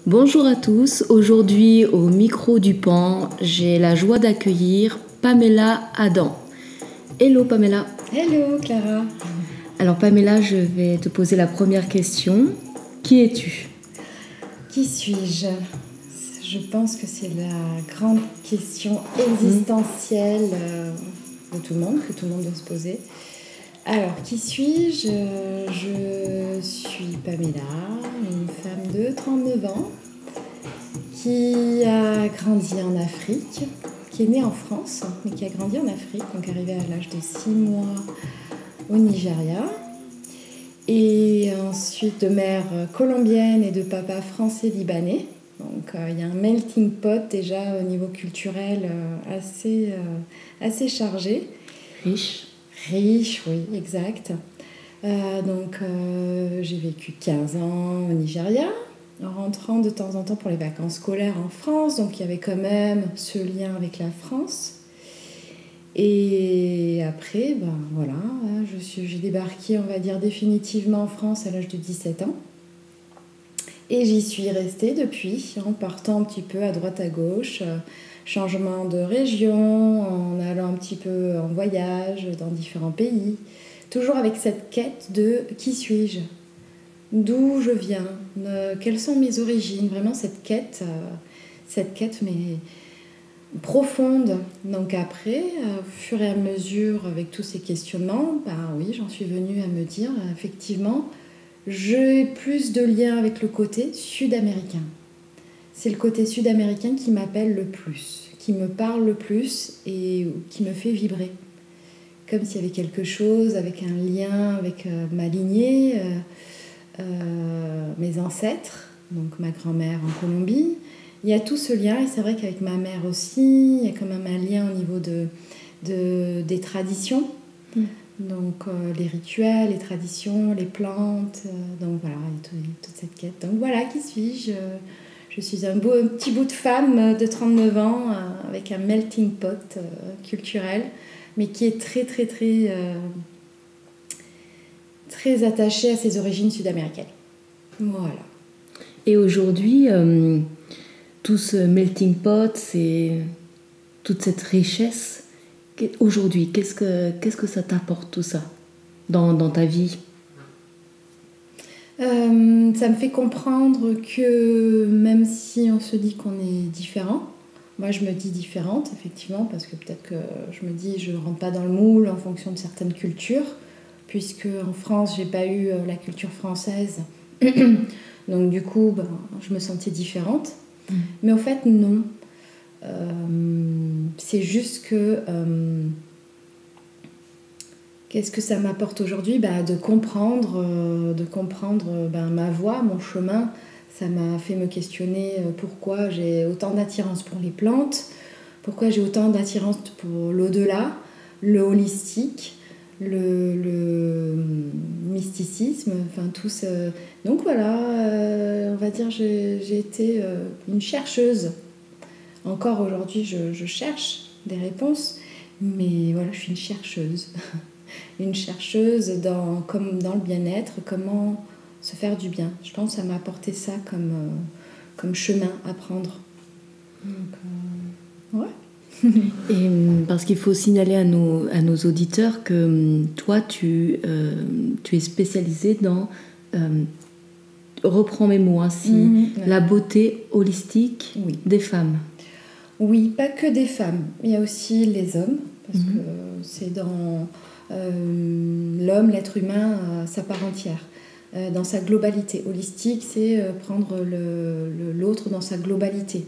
Bonjour à tous, aujourd'hui au micro du Pan, j'ai la joie d'accueillir Pamela Adam. Hello Pamela. Hello Clara. Alors Pamela, je vais te poser la première question. Qui es-tu ? Qui suis-je ? Je pense que c'est la grande question existentielle de tout le monde, que tout le monde doit se poser. Alors, qui suis-je ? Je suis Pamela, une femme de 39 ans qui a grandi en Afrique, qui est née en France, mais qui a grandi en Afrique, donc arrivée à l'âge de 6 mois au Nigeria. Et ensuite de mère colombienne et de papa français-libanais. Donc il y a un melting pot déjà au niveau culturel assez chargé. Riche. Riche, oui, exact. J'ai vécu 15 ans au Nigeria, en rentrant de temps en temps pour les vacances scolaires en France. Donc il y avait quand même ce lien avec la France. Et après, j'ai débarqué, on va dire, définitivement en France à l'âge de 17 ans. Et j'y suis restée depuis, en partant un petit peu à droite à gauche, changement de région, en allant un petit peu en voyage dans différents pays, toujours avec cette quête de qui suis-je, d'où je viens, quelles sont mes origines, vraiment cette quête mais profonde. Donc après, au fur et à mesure, avec tous ces questionnements, oui, j'en suis venue à me dire, effectivement, j'ai plus de lien avec le côté sud-américain. C'est le côté sud-américain qui m'appelle le plus, qui me parle le plus et qui me fait vibrer. Comme s'il y avait quelque chose avec un lien avec ma lignée, mes ancêtres, donc ma grand-mère en Colombie. Il y a tout ce lien, et c'est vrai qu'avec ma mère aussi, il y a quand même un lien au niveau des traditions. Donc les rituels, les traditions, les plantes, donc voilà, toute cette quête. Donc voilà, qui suis-je ? Je suis un petit bout de femme de 39 ans, avec un melting pot culturel, mais qui est très, très, très, très attachée à ses origines sud-américaines. Voilà. Et aujourd'hui, tout ce melting pot, toute cette richesse, aujourd'hui, qu'est-ce que ça t'apporte tout ça dans ta vie ? Ça me fait comprendre que même si on se dit qu'on est différent, moi je me dis différente effectivement, parce que peut-être que je me dis je ne rentre pas dans le moule en fonction de certaines cultures, puisque en France j'ai pas eu la culture française, donc du coup je me sentais différente. Mais en fait non, c'est juste que qu'est-ce que ça m'apporte aujourd'hui ? De comprendre ma voie, mon chemin. Ça m'a fait me questionner pourquoi j'ai autant d'attirance pour les plantes, pourquoi j'ai autant d'attirance pour l'au-delà, le holistique, le mysticisme, enfin tout ce... Donc voilà, on va dire j'ai été une chercheuse. Encore aujourd'hui, je cherche des réponses, mais voilà, je suis une chercheuse. Une chercheuse comme dans le bien-être, comment se faire du bien. Je pense que ça m'a apporté ça comme chemin à prendre. Donc, ouais. Et parce qu'il faut signaler à nos auditeurs que toi, tu es spécialisée dans, reprends mes mots ainsi, la beauté holistique des femmes. Oui, pas que des femmes. Il y a aussi les hommes, parce que c'est dans l'homme, l'être humain, à sa part entière. Dans sa globalité. Holistique, c'est prendre l'autre dans sa globalité.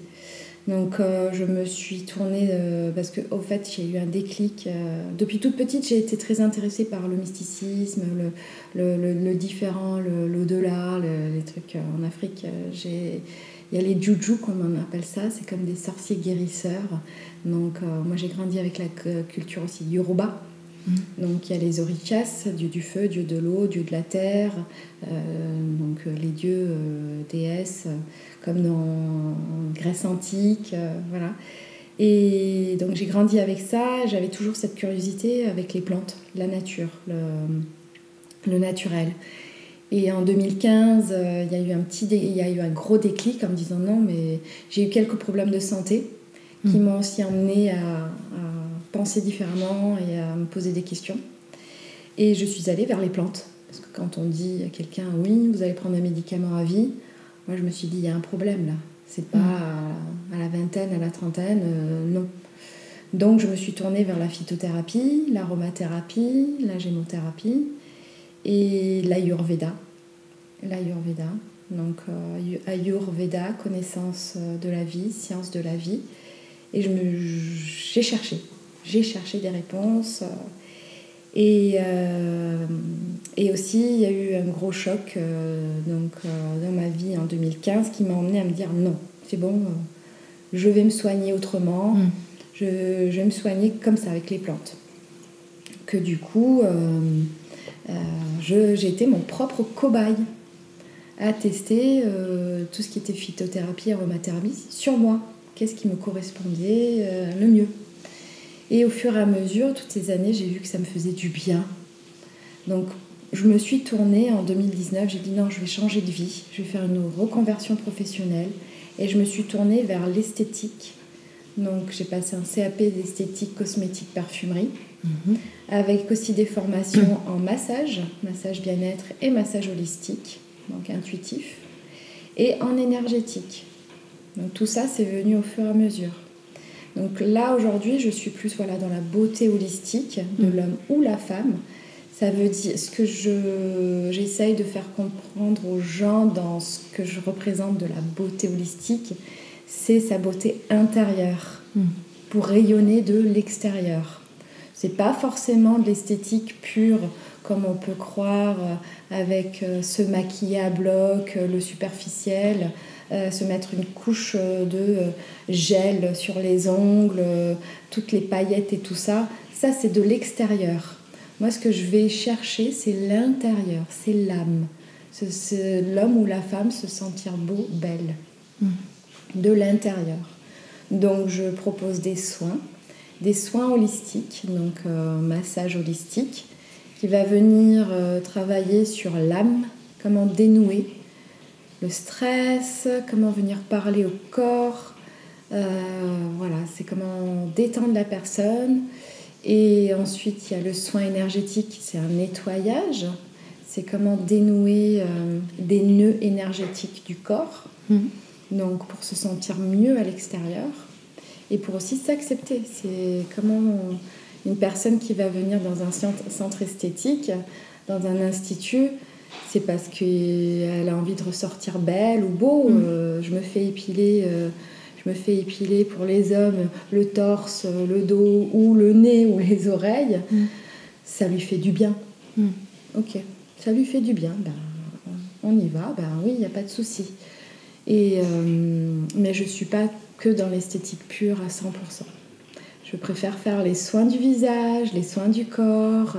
Donc je me suis tournée, parce qu'au fait j'ai eu un déclic. Depuis toute petite, j'ai été très intéressée par le mysticisme, le différent, l'au-delà, les trucs en Afrique. Il y a les juju, comme on appelle ça, c'est comme des sorciers guérisseurs. Donc moi j'ai grandi avec la culture aussi Yoruba. Donc il y a les orishas, dieu du feu, dieu de l'eau, dieu de la terre, donc les dieux, déesses, comme dans Grèce antique, voilà. Et donc j'ai grandi avec ça, j'avais toujours cette curiosité avec les plantes, la nature, le naturel. Et en 2015, il y a eu un gros déclic en me disant non, mais j'ai eu quelques problèmes de santé qui m'ont aussi emmené à penser différemment et à me poser des questions. Et je suis allée vers les plantes. Parce que quand on dit à quelqu'un, oui, vous allez prendre un médicament à vie, moi je me suis dit, il y a un problème là. C'est pas à la vingtaine, à la trentaine, non. Donc je me suis tournée vers la phytothérapie, l'aromathérapie, la gémothérapie et l'Ayurveda. Donc Ayurveda, connaissance de la vie, science de la vie. Et j'ai cherché des réponses. Et aussi, il y a eu un gros choc dans ma vie en 2015 qui m'a emmenée à me dire non, c'est bon, je vais me soigner autrement, je vais me soigner comme ça avec les plantes. Que du coup, j'ai été mon propre cobaye à tester tout ce qui était phytothérapie, aromathérapie sur moi. Qu'est-ce qui me correspondait le mieux. Et au fur et à mesure, toutes ces années, j'ai vu que ça me faisait du bien. Donc, je me suis tournée en 2019, j'ai dit non, je vais changer de vie, je vais faire une reconversion professionnelle. Et je me suis tournée vers l'esthétique. Donc, j'ai passé un CAP d'esthétique, cosmétique, parfumerie, avec aussi des formations en massage bien-être et massage holistique, donc intuitif, et en énergétique. Donc, tout ça, c'est venu au fur et à mesure. Donc là, aujourd'hui, je suis plus dans la beauté holistique de l'homme ou la femme. Ça veut dire ce que j'essaye de faire comprendre aux gens dans ce que je représente de la beauté holistique, c'est sa beauté intérieure pour rayonner de l'extérieur. C'est pas forcément de l'esthétique pure comme on peut croire avec se maquiller à bloc, le superficiel, se mettre une couche de gel sur les ongles, toutes les paillettes et tout ça. Ça, c'est de l'extérieur. Moi, ce que je vais chercher, c'est l'intérieur, c'est l'âme. C'est l'homme ou la femme se sentir beau, belle, de l'intérieur. Donc, je propose des soins holistiques, donc massage holistique, qui va venir travailler sur l'âme, comment dénouer le stress, comment venir parler au corps, c'est comment détendre la personne. Et ensuite, il y a le soin énergétique, c'est un nettoyage, c'est comment dénouer des nœuds énergétiques du corps, donc pour se sentir mieux à l'extérieur et pour aussi s'accepter. C'est comment une personne qui va venir dans un centre esthétique, dans un institut, c'est parce qu'elle a envie de ressortir belle ou beau. Je me fais épiler pour les hommes le torse, le dos ou le nez ou les oreilles. Ça lui fait du bien. Ok, ça lui fait du bien. On y va. Oui, il n'y a pas de souci. Mais je ne suis pas que dans l'esthétique pure à 100%. Je préfère faire les soins du visage, les soins du corps.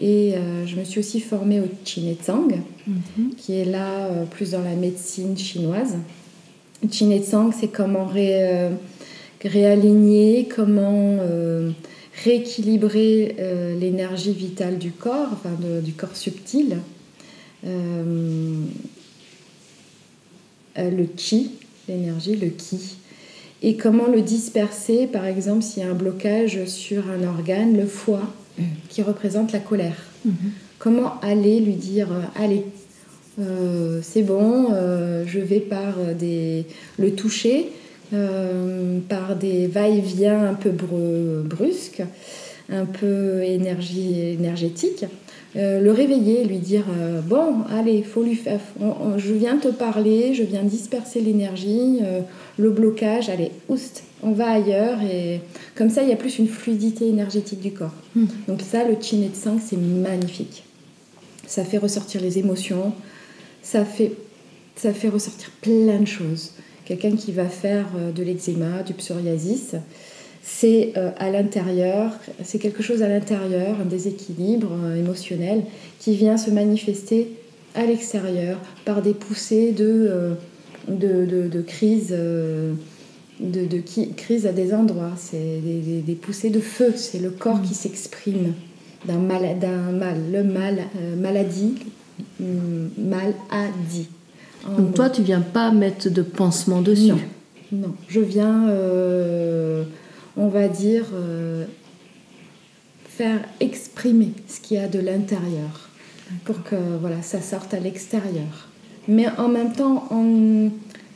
Et je me suis aussi formée au Qin et Tsang, qui est là plus dans la médecine chinoise. Qin et Tsang, c'est comment réaligner, comment rééquilibrer l'énergie vitale du corps, du corps subtil. Le Qi, l'énergie, le Qi. Et comment le disperser, par exemple, s'il y a un blocage sur un organe, le foie, qui représente la colère. Comment aller lui dire allez, c'est bon, je vais par le toucher, par des va-et-vient un peu brusques, un peu énergétiques, le réveiller, lui dire bon, allez, faut lui faire, je viens te parler, je viens disperser l'énergie, le blocage, allez, oust, on va ailleurs, et comme ça il y a plus une fluidité énergétique du corps. Donc ça, le Qin et Tsang, c'est magnifique. Ça fait ressortir les émotions, ça fait ressortir plein de choses. Quelqu'un qui va faire de l'eczéma, du psoriasis, c'est à l'intérieur, c'est quelque chose à l'intérieur, un déséquilibre émotionnel qui vient se manifester à l'extérieur par des poussées de crise, crise à des endroits. C'est des poussées de feu, c'est le corps qui s'exprime maladie, maladie. Donc toi, tu viens pas mettre de pansement dessus? Non. Je viens, on va dire, faire exprimer ce qu'il y a de l'intérieur pour que ça sorte à l'extérieur. Mais en même temps,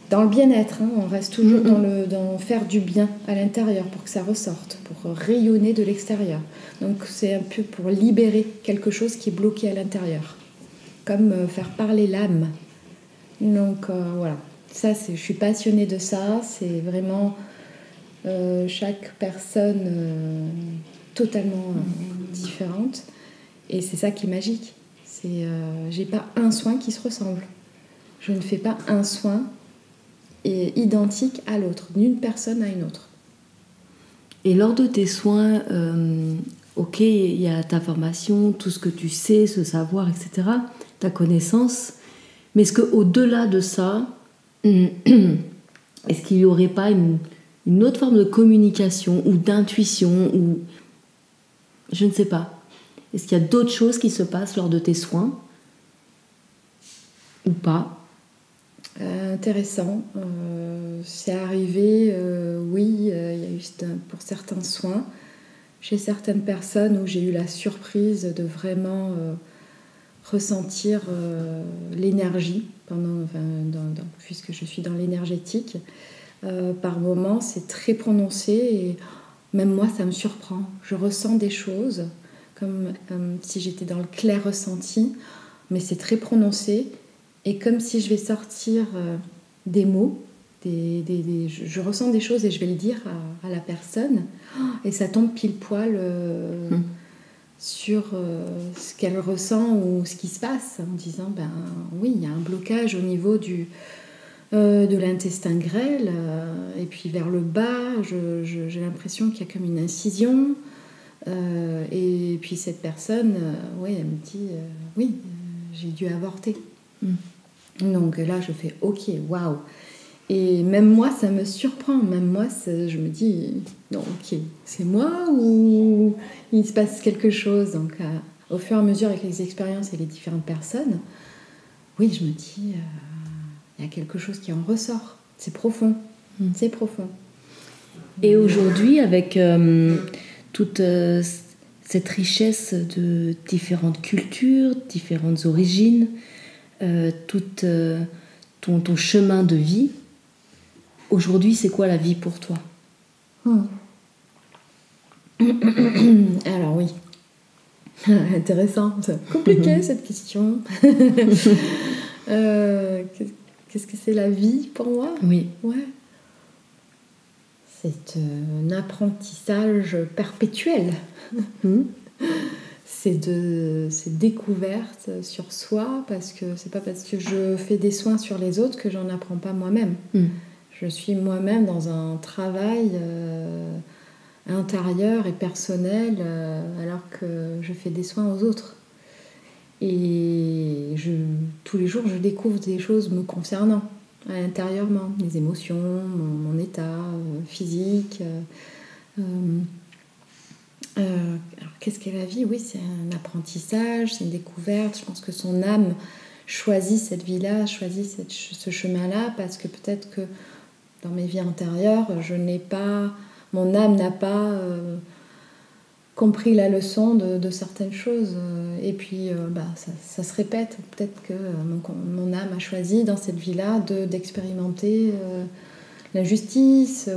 dans le bien-être, on reste toujours dans faire du bien à l'intérieur pour que ça ressorte, pour rayonner de l'extérieur. Donc c'est un peu pour libérer quelque chose qui est bloqué à l'intérieur, comme faire parler l'âme. Donc voilà, ça je suis passionnée de ça, c'est vraiment chaque personne totalement différente, et c'est ça qui est magique. J'ai pas un soin qui se ressemble, je ne fais pas un soin identique à l'autre, d'une personne à une autre. Et lors de tes soins, ok, il y a ta formation, tout ce que tu sais, ce savoir, etc., ta connaissance, mais est-ce qu'au-delà de ça, est-ce qu'il n'y aurait pas une autre forme de communication ou d'intuition, ou je ne sais pas, est-ce qu'il y a d'autres choses qui se passent lors de tes soins ou pas? Intéressant. C'est arrivé, oui, il y a eu pour certains soins, chez certaines personnes où j'ai eu la surprise de vraiment ressentir l'énergie, puisque je suis dans l'énergétique. Par moments, c'est très prononcé et même moi, ça me surprend. Je ressens des choses comme si j'étais dans le clair ressenti, mais c'est très prononcé. Et comme si je vais sortir des mots, je ressens des choses et je vais le dire à la personne, et ça tombe pile poil sur ce qu'elle ressent ou ce qui se passe, en disant oui, il y a un blocage au niveau de l'intestin grêle, et puis vers le bas, j'ai l'impression qu'il y a comme une incision, et puis cette personne, elle me dit oui, j'ai dû avorter. Donc là, je fais ok, waouh. Et même moi, ça me surprend. Même moi, je me dis, non, ok, c'est moi ou il se passe quelque chose. Donc, au fur et à mesure, avec les expériences et les différentes personnes, oui, je me dis, il y a quelque chose qui en ressort. C'est profond. C'est profond. Et aujourd'hui, avec toute cette richesse de différentes cultures, différentes origines, tout ton chemin de vie, aujourd'hui, c'est quoi la vie pour toi? Alors oui, intéressant, compliqué cette question. Qu'est-ce que c'est la vie pour moi? Oui. Ouais. C'est un apprentissage perpétuel. C'est découverte sur soi, parce que c'est pas parce que je fais des soins sur les autres que j'en apprends pas moi-même. Je suis moi-même dans un travail intérieur et personnel, alors que je fais des soins aux autres. Et tous les jours, je découvre des choses me concernant, intérieurement, les émotions, mon état physique. Alors, qu'est-ce qu'est la vie? Oui, c'est un apprentissage, c'est une découverte. Je pense que son âme choisit cette vie-là, choisit ce chemin-là, parce que peut-être que dans mes vies antérieures, mon âme n'a pas compris la leçon de certaines choses. Et puis, ça se répète. Peut-être que mon âme a choisi dans cette vie-là d'expérimenter l'injustice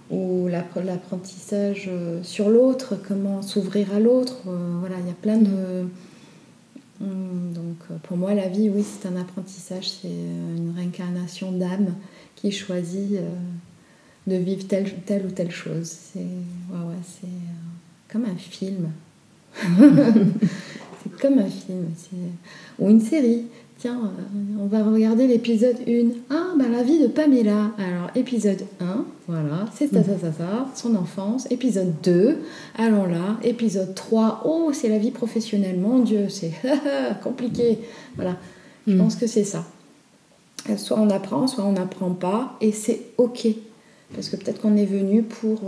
ou l'apprentissage sur l'autre, comment s'ouvrir à l'autre. Voilà, il y a plein de... Donc pour moi, la vie, oui, c'est un apprentissage, c'est une réincarnation d'âme qui choisit de vivre telle ou telle chose. C'est comme un film. C'est comme un film. Ou une série. Tiens, on va regarder l'épisode 1. Ah, la vie de Pamela. Alors, épisode 1, voilà, c'est ça, son enfance. Épisode 2, allons là. Épisode 3, oh, c'est la vie professionnelle. Mon Dieu, c'est compliqué. Voilà, je pense que c'est ça. Soit on apprend, soit on n'apprend pas. Et c'est ok. Parce que peut-être qu'on est venu pour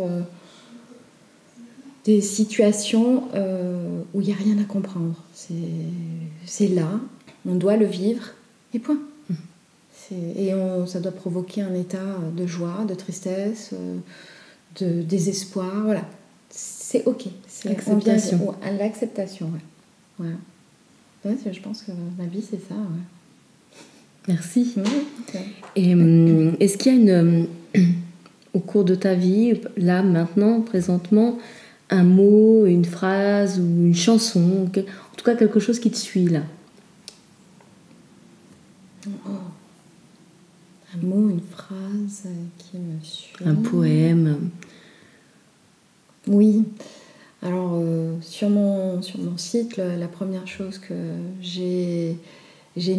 des situations où il n'y a rien à comprendre. C'est là. On doit le vivre, et point. Ça doit provoquer un état de joie, de tristesse, de désespoir, voilà. C'est ok. L'acceptation. L'acceptation, ouais. Voilà. Ouais, je pense que la vie, c'est ça, ouais. Merci. Okay. Et est-ce qu'il y a au cours de ta vie, là, maintenant, présentement, un mot, une phrase ou une chanson, en tout cas quelque chose qui te suit là? Un mot, une phrase qui me suit. Un poème. Oui. Alors, sur mon site, la première chose que j'avais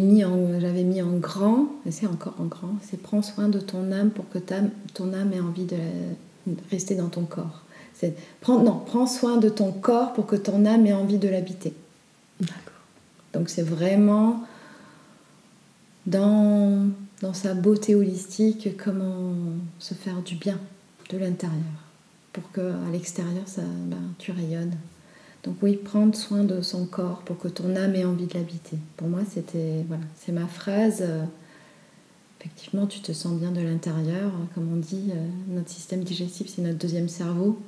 mis en grand, et c'est encore en grand, c'est prends soin de ton âme pour que ton âme ait envie de rester dans ton corps. Prends soin de ton corps pour que ton âme ait envie de l'habiter. D'accord. Donc c'est vraiment dans sa beauté holistique, comment se faire du bien de l'intérieur pour qu'à l'extérieur, tu rayonnes. Donc oui, prendre soin de son corps pour que ton âme ait envie de l'habiter. Pour moi, c'est ma phrase. Effectivement, tu te sens bien de l'intérieur. Comme on dit, notre système digestif, c'est notre deuxième cerveau,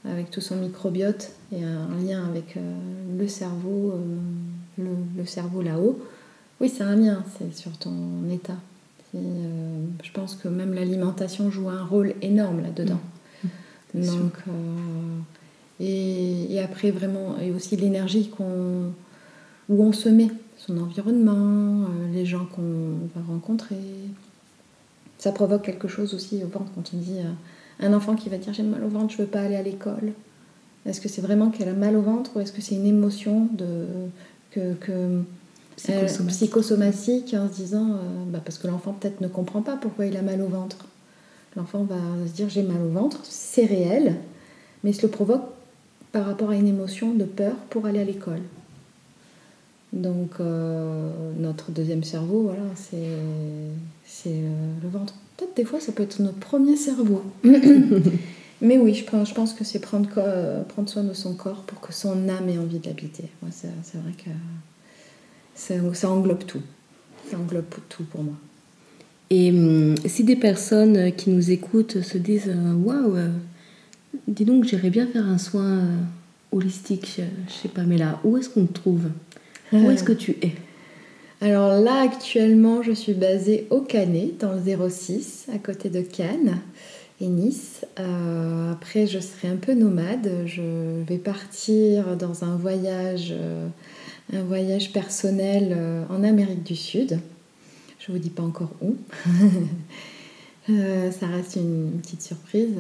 avec tout son microbiote et un lien avec le cerveau, le cerveau là-haut. Oui, c'est un lien, c'est sur ton état. Je pense que même l'alimentation joue un rôle énorme là-dedans. Donc, et après, vraiment, et aussi l'énergie où on se met, son environnement, les gens qu'on va rencontrer. Ça provoque quelque chose aussi au ventre quand on dit un enfant qui va dire j'ai mal au ventre, je ne veux pas aller à l'école. Est-ce que c'est vraiment qu'elle a mal au ventre ou est-ce que c'est une émotion psychosomatique en se disant parce que l'enfant peut-être ne comprend pas pourquoi il a mal au ventre. L'enfant va se dire j'ai mal au ventre, c'est réel, mais il se le provoque par rapport à une émotion de peur pour aller à l'école. Donc notre deuxième cerveau, voilà, c'est le ventre. Peut-être des fois ça peut être notre premier cerveau. Mais oui, je pense que c'est prendre soin de son corps pour que son âme ait envie de l'habiter. Ouais, c'est vrai que ça englobe tout. Ça englobe tout pour moi. Et si des personnes qui nous écoutent se disent waouh, dis donc, j'irais bien faire un soin holistique chez Pamela, où est-ce qu'on te trouve? Où est-ce que tu es? Alors là, actuellement, je suis basée au Canet, dans le 06, à côté de Cannes et Nice. Après, je serai un peu nomade. Je vais partir dans un voyage personnel en Amérique du Sud. Je ne vous dis pas encore où. Ça reste une petite surprise.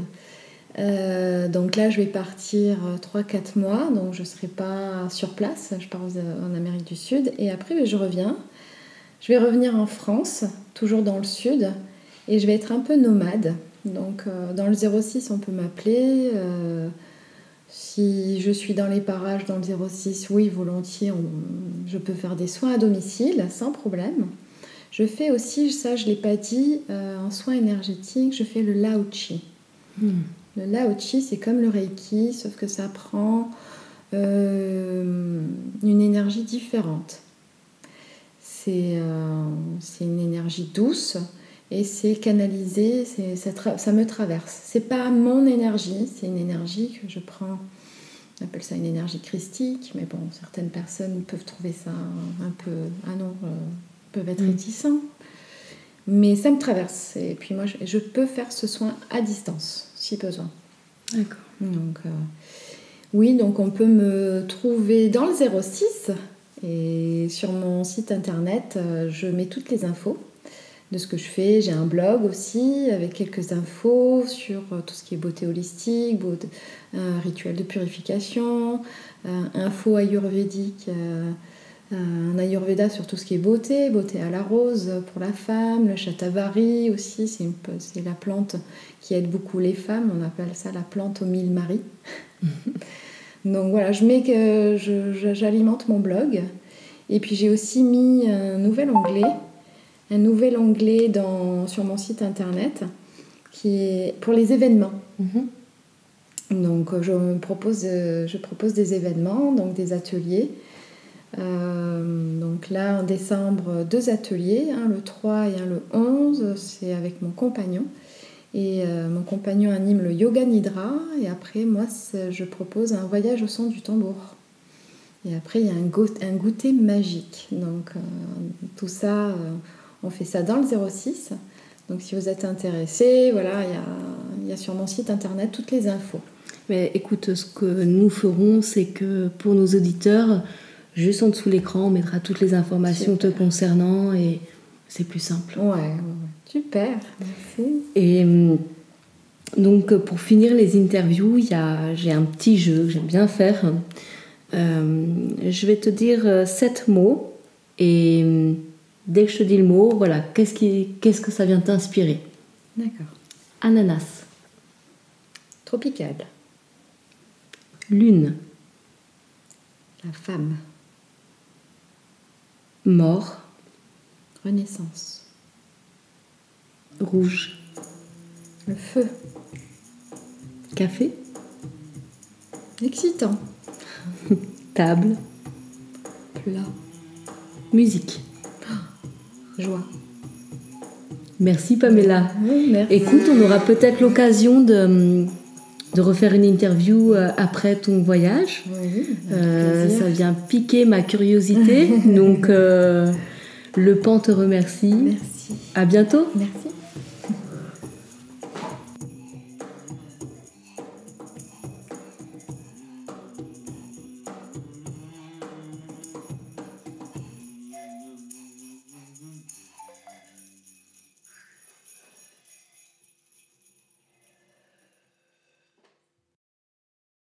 Donc là, je vais partir 3-4 mois. Donc je ne serai pas sur place. Je pars en Amérique du Sud. Et après, je reviens. Je vais revenir en France, toujours dans le Sud. Et je vais être un peu nomade. Donc dans le 06, on peut m'appeler. Si je suis dans les parages dans le 06, oui, volontiers, je peux faire des soins à domicile, sans problème. Je fais aussi, ça je ne l'ai pas dit, en soins énergétiques, je fais le Lao Chi. Le Lao Chi, c'est comme le Reiki, sauf que ça prend une énergie différente. C'est une énergie douce et c'est canalisé, ça me traverse. C'est pas mon énergie, c'est une énergie que je prends. On appelle ça une énergie christique, mais bon, certaines personnes peuvent trouver ça un peu... peuvent être réticents. Mais ça me traverse. Et puis moi, je peux faire ce soin à distance, si besoin. D'accord. Donc, oui, donc on peut me trouver dans le 06. Et sur mon site internet, je mets toutes les infos de ce que je fais. J'ai un blog aussi avec quelques infos sur tout ce qui est beauté holistique, rituel de purification, info ayurvédique, un ayurveda sur tout ce qui est beauté à la rose pour la femme, le shatavari aussi, c'est la plante qui aide beaucoup les femmes, on appelle ça la plante aux 1000 maris. Donc voilà, j'alimente mon blog. Et puis j'ai aussi mis un nouvel onglet sur mon site internet qui est pour les événements. Donc je propose des événements, donc des ateliers Donc là, en décembre, 2 ateliers, un le 3 et un le 11, c'est avec mon compagnon. Et mon compagnon anime le yoga nidra, et après, moi, je propose un voyage au son du tambour. Et après, il y a un goûter magique. Donc, tout ça, on fait ça dans le 06. Donc, si vous êtes intéressé, voilà, il y a sur mon site internet toutes les infos. Mais écoute, ce que nous ferons, c'est que pour nos auditeurs, juste en dessous de l'écran, on mettra toutes les informations te concernant et c'est plus simple. Ouais. Super, merci. Et donc, pour finir les interviews, j'ai un petit jeu que j'aime bien faire. Je vais te dire 7 mots et dès que je te dis le mot, voilà, qu'est-ce que ça vient t'inspirer? D'accord. Ananas. Tropical. Lune. La femme. Mort. Renaissance. Rouge. Le feu. Café. Excitant. Table. Plat. Musique. Joie. Merci Pamela. Oui, merci. Écoute, on aura peut-être l'occasion de refaire une interview après ton voyage. Oui, ça vient piquer ma curiosité. Donc, Le Pan te remercie. Merci. À bientôt. Merci.